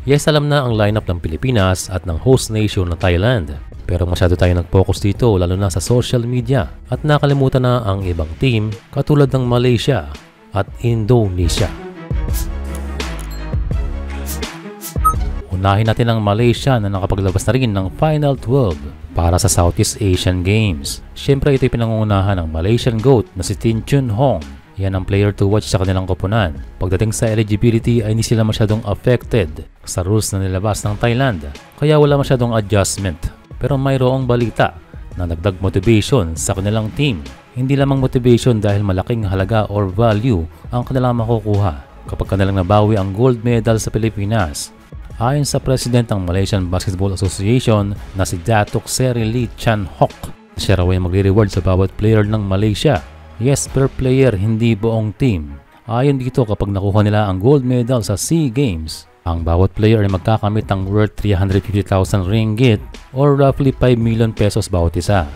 Yes, alam na ang lineup ng Pilipinas at ng host nation na Thailand. Pero masyado tayo nag-focus dito lalo na sa social media at nakalimutan na ang ibang team katulad ng Malaysia at Indonesia. Unahin natin ang Malaysia na nakapaglabas na rin ng Final 12 para sa Southeast Asian Games. Siyempre ito'y pinangungunahan ng Malaysian GOAT na si Tin Chun Hong. Yan ang player to watch sa kanilang koponan. Pagdating sa eligibility ay hindi sila masyadong affected sa rules na nilabas ng Thailand. Kaya wala masyadong adjustment. Pero mayroong balita na dagdag motivation sa kanilang team. Hindi lamang motivation dahil malaking halaga or value ang kanilang makukuha kapag kanilang nabawi ang gold medal sa Pilipinas. Ayon sa President ng Malaysian Basketball Association na si Datuk Seri Lee Chan Hock, siya raw ay magre-reward sa bawat player ng Malaysia. Yes, per player, hindi buong team. Ayon dito, kapag nakuha nila ang gold medal sa SEA Games, ang bawat player ay magkakamit ng worth 350,000 ringgit or roughly 5 million pesos bawat isa.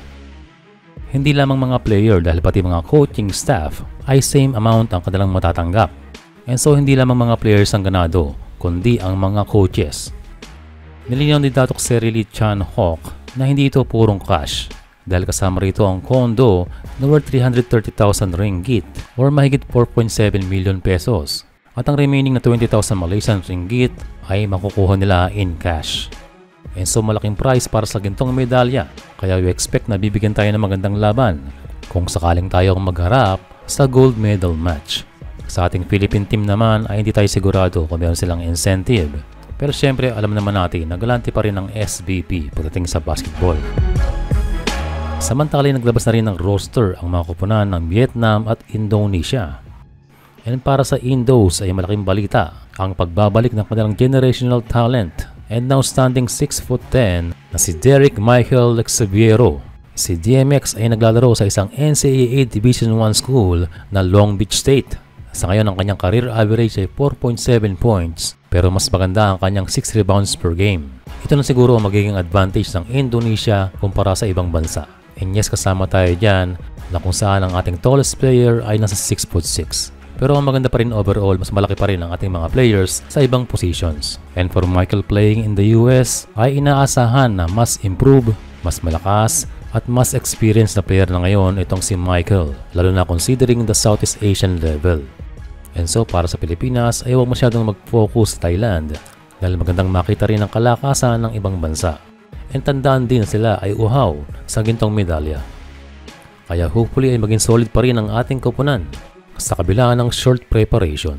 Hindi lamang mga player dahil pati mga coaching staff ay same amount ang kanilang matatanggap. And so hindi lamang mga players ang ganado, kundi ang mga coaches. Nilinaw ni Datuk Seri Lee Chan Hock na hindi ito purong cash dahil kasama rito ang kondo na worth 330,000 ringgit or mahigit 4.7 million pesos. At ang remaining na 20,000 Malaysian ringgit ay makukuha nila in cash. And so malaking prize para sa gintong medalya, kaya we expect na bibigyan tayo ng magandang laban kung sakaling tayong magharap sa gold medal match. Sa ating Philippine team naman ay hindi tayo sigurado kung meron silang incentive. Pero syempre alam naman natin na galante pa rin ang SBP pagdating sa basketball. Samantala naglabas na rin ng roster ang mga koponan ng Vietnam at Indonesia. And para sa Indos ay malaking balita ang pagbabalik ng kanilang generational talent and now standing 6'10" na si Derek Michael Xaviero. Si DMX ay naglalaro sa isang NCAA Division I school na Long Beach State. Sa ngayon ang kanyang career average ay 4.7 points pero mas maganda ang kanyang 6 rebounds per game. Ito na siguro ang magiging advantage ng Indonesia kumpara sa ibang bansa. And yes, kasama tayo dyan na kung saan ang ating tallest player ay nasa 6'6". Pero ang maganda pa rin overall, mas malaki pa rin ang ating mga players sa ibang positions. And for Michael playing in the US, ay inaasahan na mas improve, mas malakas, at mas experienced na player na ngayon itong si Michael, lalo na considering the Southeast Asian level. And so para sa Pilipinas ay huwag masyadong mag-focus sa Thailand dahil magandang makita rin ang kalakasan ng ibang bansa. And tandaan din na sila ay uhaw sa gintong medalya. Kaya hopefully ay maging solid pa rin ang ating koponan sa kabila ng short preparation.